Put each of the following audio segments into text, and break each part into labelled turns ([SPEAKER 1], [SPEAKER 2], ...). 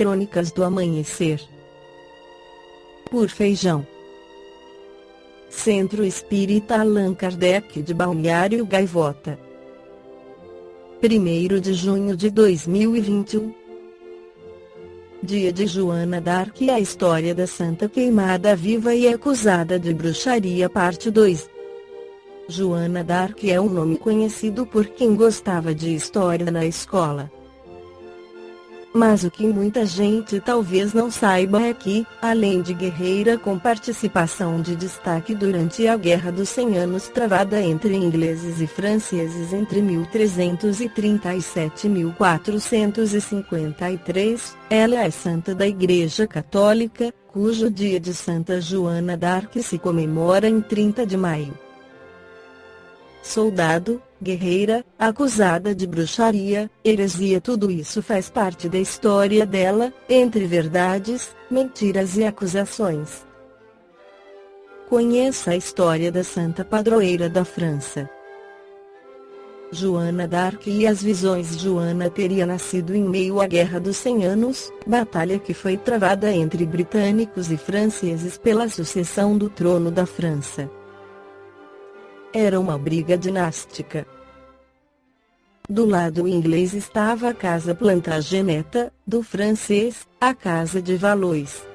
[SPEAKER 1] Crônicas do Amanhecer. Por Feijão. Centro Espírita Allan Kardec de Balneário Gaivota. 1º de junho de 2021. Dia de Joana d'Arc e a história da Santa Queimada Viva e Acusada de Bruxaria, parte 2. Joana d'Arc é um nome conhecido por quem gostava de história na escola. Mas o que muita gente talvez não saiba é que, além de guerreira com participação de destaque durante a Guerra dos 100 Anos travada entre ingleses e franceses entre 1337 e 1453, ela é santa da Igreja Católica, cujo dia de Santa Joana d'Arc se comemora em 30 de maio. Soldado, guerreira, acusada de bruxaria, heresia, tudo isso faz parte da história dela, entre verdades, mentiras e acusações. Conheça a história da Santa Padroeira da França. Joana d'Arc e as visões. Joana teria nascido em meio à Guerra dos 100 Anos, batalha que foi travada entre britânicos e franceses pela sucessão do trono da França. Era uma briga dinástica. Do lado inglês estava a Casa Plantageneta, do francês, a Casa de Valois.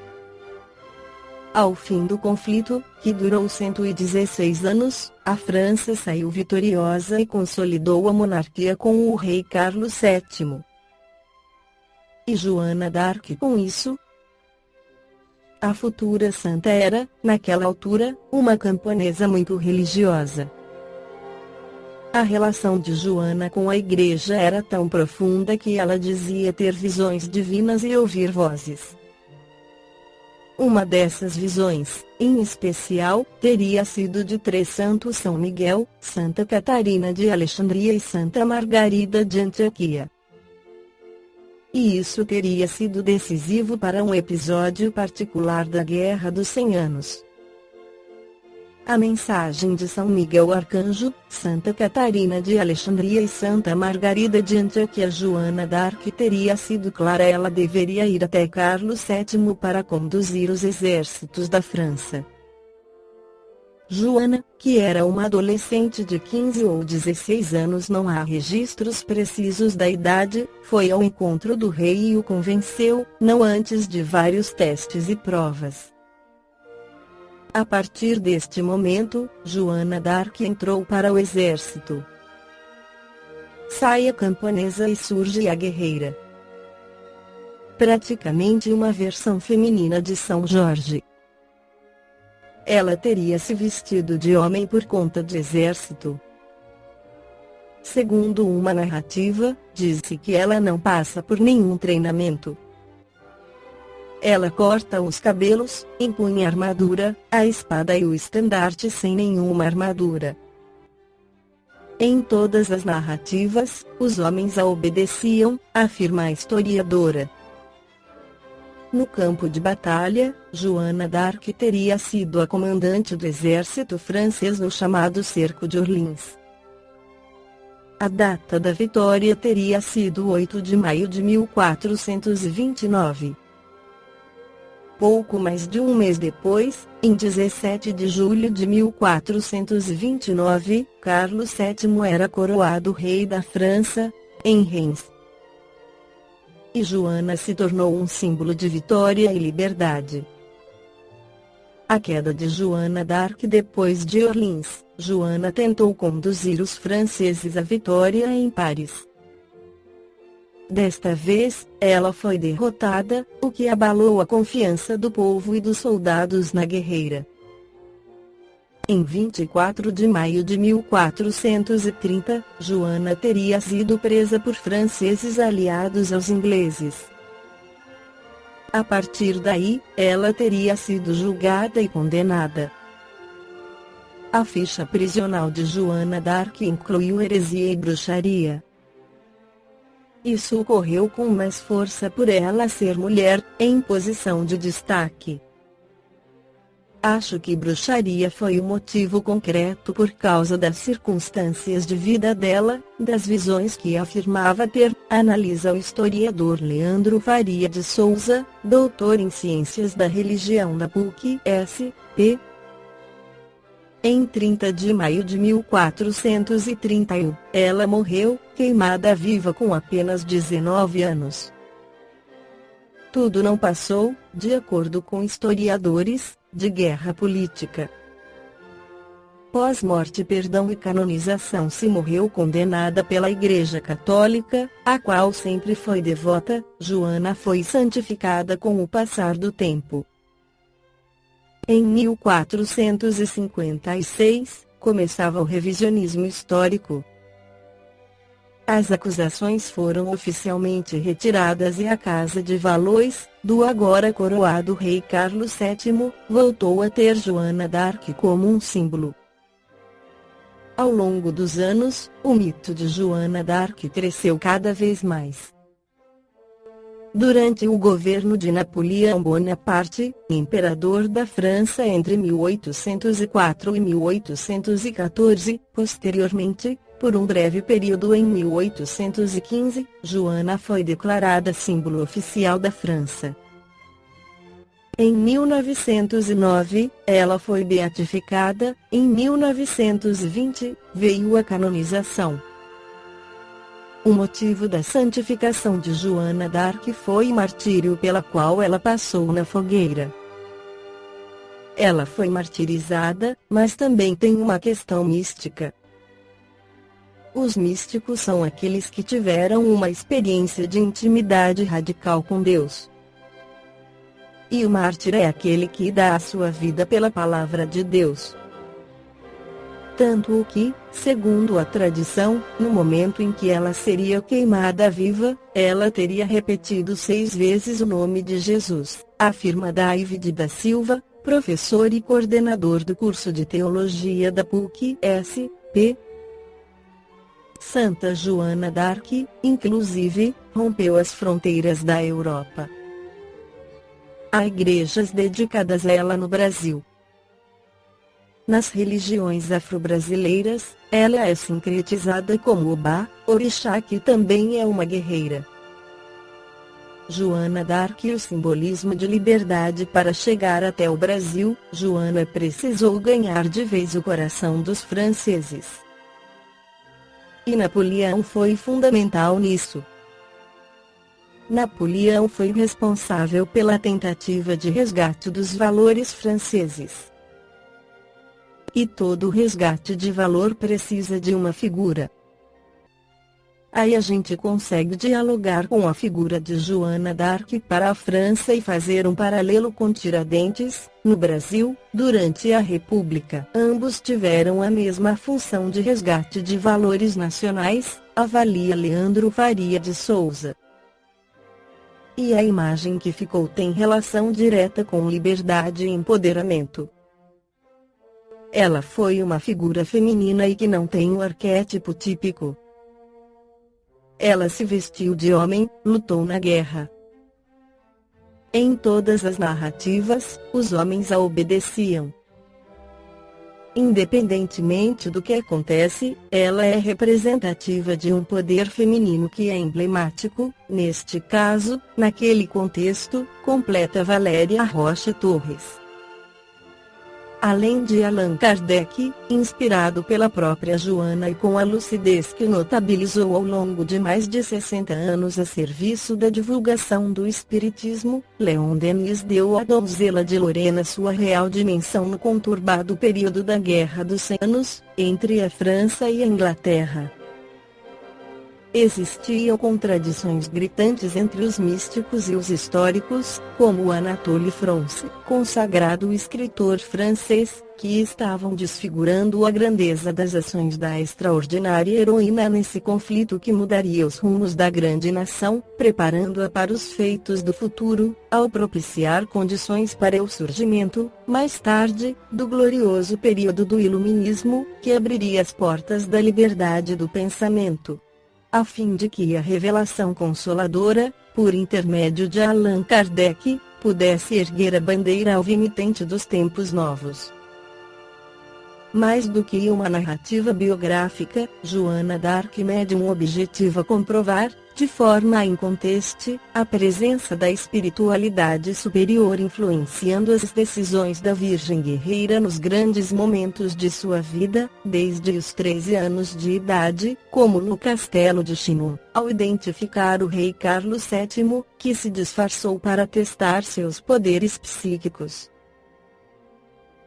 [SPEAKER 1] Ao fim do conflito, que durou 116 anos, a França saiu vitoriosa e consolidou a monarquia com o rei Carlos VII. E Joana d'Arc com isso? A futura santa era, naquela altura, uma camponesa muito religiosa. A relação de Joana com a igreja era tão profunda que ela dizia ter visões divinas e ouvir vozes. Uma dessas visões, em especial, teria sido de 3 santos: São Miguel, Santa Catarina de Alexandria e Santa Margarida de Antioquia. E isso teria sido decisivo para um episódio particular da Guerra dos 100 Anos. A mensagem de São Miguel Arcanjo, Santa Catarina de Alexandria e Santa Margarida de Antioquia. Joana d'Arc teria sido clara: ela deveria ir até Carlos VII para conduzir os exércitos da França. Joana, que era uma adolescente de 15 ou 16 anos, não há registros precisos da idade, foi ao encontro do rei e o convenceu, não antes de vários testes e provas. A partir deste momento, Joana d'Arc entrou para o exército. Sai a camponesa e surge a guerreira. Praticamente uma versão feminina de São Jorge. Ela teria se vestido de homem por conta do exército. Segundo uma narrativa, diz-se que ela não passa por nenhum treinamento. Ela corta os cabelos, empunha a armadura, a espada e o estandarte sem nenhuma armadura. Em todas as narrativas, os homens a obedeciam, afirma a historiadora. No campo de batalha, Joana d'Arc teria sido a comandante do exército francês no chamado Cerco de Orleans. A data da vitória teria sido 8 de maio de 1429. Pouco mais de um mês depois, em 17 de julho de 1429, Carlos VII era coroado rei da França, em Reims. E Joana se tornou um símbolo de vitória e liberdade. A queda de Joana d'Arc. Depois de Orleans, Joana tentou conduzir os franceses à vitória em Paris. Desta vez, ela foi derrotada, o que abalou a confiança do povo e dos soldados na guerreira. Em 24 de maio de 1430, Joana teria sido presa por franceses aliados aos ingleses. A partir daí, ela teria sido julgada e condenada. A ficha prisional de Joana d'Arc incluiu heresia e bruxaria. Isso ocorreu com mais força por ela ser mulher, em posição de destaque. Acho que bruxaria foi o motivo concreto por causa das circunstâncias de vida dela, das visões que afirmava ter, analisa o historiador Leandro Faria de Souza, doutor em Ciências da Religião da PUC-SP. Em 30 de maio de 1431, ela morreu, queimada viva com apenas 19 anos. Tudo não passou, de acordo com historiadores, de guerra política. Pós-morte, perdão e canonização, se morreu condenada pela Igreja Católica, a qual sempre foi devota. Joana foi santificada com o passar do tempo. Em 1456, começava o revisionismo histórico. As acusações foram oficialmente retiradas e a Casa de Valois, do agora coroado rei Carlos VII, voltou a ter Joana d'Arc como um símbolo. Ao longo dos anos, o mito de Joana d'Arc cresceu cada vez mais. Durante o governo de Napoleão Bonaparte, imperador da França entre 1804 e 1814, posteriormente, por um breve período em 1815, Joana foi declarada símbolo oficial da França. Em 1909, ela foi beatificada. Em 1920, veio a canonização. O motivo da santificação de Joana d'Arc foi o martírio pela qual ela passou na fogueira. Ela foi martirizada, mas também tem uma questão mística. Os místicos são aqueles que tiveram uma experiência de intimidade radical com Deus. E o mártir é aquele que dá a sua vida pela palavra de Deus. Tanto que, segundo a tradição, no momento em que ela seria queimada viva, ela teria repetido 6 vezes o nome de Jesus, afirma David da Silva, professor e coordenador do curso de Teologia da PUC-SP. Santa Joana d'Arc, inclusive, rompeu as fronteiras da Europa. Há igrejas dedicadas a ela no Brasil. Nas religiões afro-brasileiras, ela é sincretizada como Obá, orixá, que também é uma guerreira. Joana d'Arc e o simbolismo de liberdade. Para chegar até o Brasil, Joana precisou ganhar de vez o coração dos franceses. E Napoleão foi fundamental nisso. Napoleão foi responsável pela tentativa de resgate dos valores franceses. E todo resgate de valor precisa de uma figura. Aí a gente consegue dialogar com a figura de Joana d'Arc para a França e fazer um paralelo com Tiradentes, no Brasil, durante a República. Ambos tiveram a mesma função de resgate de valores nacionais, avalia Leandro Faria de Souza. E a imagem que ficou tem relação direta com liberdade e empoderamento. Ela foi uma figura feminina e que não tem um arquétipo típico. Ela se vestiu de homem, lutou na guerra. Em todas as narrativas, os homens a obedeciam. Independentemente do que acontece, ela é representativa de um poder feminino que é emblemático, neste caso, naquele contexto, completa Valéria Rocha Torres. Além de Allan Kardec, inspirado pela própria Joana e com a lucidez que notabilizou ao longo de mais de 60 anos a serviço da divulgação do Espiritismo, Leon Denis deu à donzela de Lorena sua real dimensão no conturbado período da Guerra dos 100 Anos, entre a França e a Inglaterra. Existiam contradições gritantes entre os místicos e os históricos, como Anatole France, consagrado escritor francês, que estavam desfigurando a grandeza das ações da extraordinária heroína nesse conflito que mudaria os rumos da grande nação, preparando-a para os feitos do futuro, ao propiciar condições para o surgimento, mais tarde, do glorioso período do Iluminismo, que abriria as portas da liberdade do pensamento. A fim de que a revelação consoladora, por intermédio de Allan Kardec, pudesse erguer a bandeira alvimitante dos tempos novos. Mais do que uma narrativa biográfica, Joana d'Arc médium objetiva comprovar, de forma inconteste, a presença da espiritualidade superior influenciando as decisões da Virgem Guerreira nos grandes momentos de sua vida, desde os 13 anos de idade, como no Castelo de Chinon, ao identificar o rei Carlos VII, que se disfarçou para testar seus poderes psíquicos.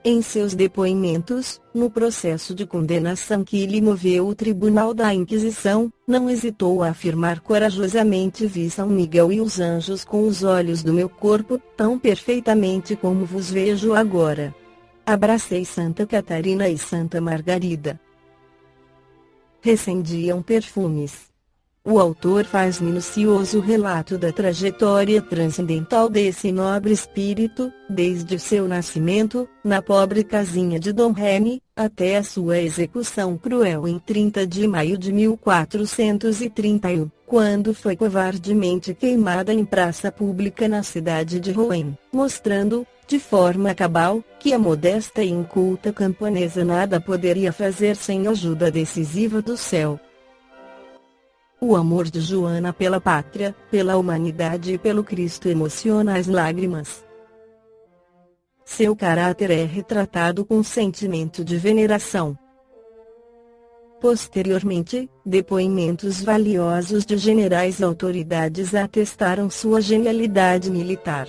[SPEAKER 1] Em seus depoimentos, no processo de condenação que lhe moveu o Tribunal da Inquisição, não hesitou a afirmar corajosamente: vi São Miguel e os anjos com os olhos do meu corpo, tão perfeitamente como vos vejo agora. Abracei Santa Catarina e Santa Margarida. Recendiam perfumes. O autor faz minucioso relato da trajetória transcendental desse nobre espírito, desde o seu nascimento, na pobre casinha de Dom Remy, até a sua execução cruel em 30 de maio de 1431, quando foi covardemente queimada em praça pública na cidade de Rouen, mostrando, de forma cabal, que a modesta e inculta camponesa nada poderia fazer sem ajuda decisiva do céu. O amor de Joana pela pátria, pela humanidade e pelo Cristo emociona as lágrimas. Seu caráter é retratado com sentimento de veneração. Posteriormente, depoimentos valiosos de generais e autoridades atestaram sua genialidade militar.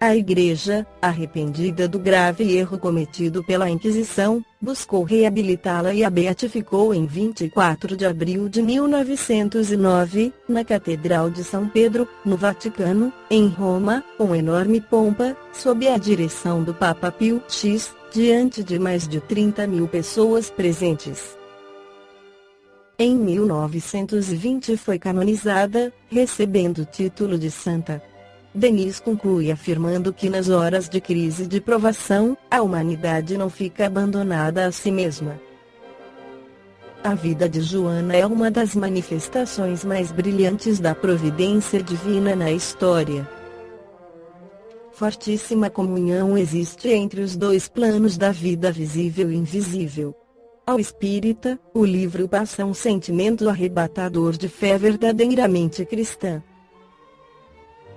[SPEAKER 1] A Igreja, arrependida do grave erro cometido pela Inquisição, buscou reabilitá-la e a beatificou em 24 de abril de 1909, na Catedral de São Pedro, no Vaticano, em Roma, com enorme pompa, sob a direção do Papa Pio X, diante de mais de 30.000 pessoas presentes. Em 1920 foi canonizada, recebendo o título de santa. Denis conclui afirmando que nas horas de crise e de provação, a humanidade não fica abandonada a si mesma. A vida de Joana é uma das manifestações mais brilhantes da providência divina na história. Fortíssima comunhão existe entre os dois planos da vida visível e invisível. Ao espírita, o livro passa um sentimento arrebatador de fé verdadeiramente cristã.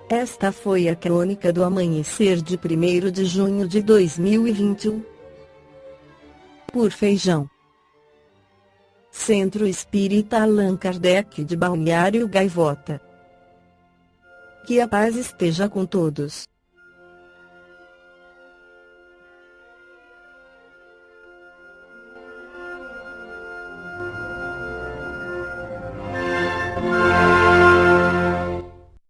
[SPEAKER 1] Esta foi a crônica do amanhecer de 1º de junho de 2021. Por Feijão. Centro Espírita Allan Kardec de Balneário Gaivota. Que a paz esteja com todos.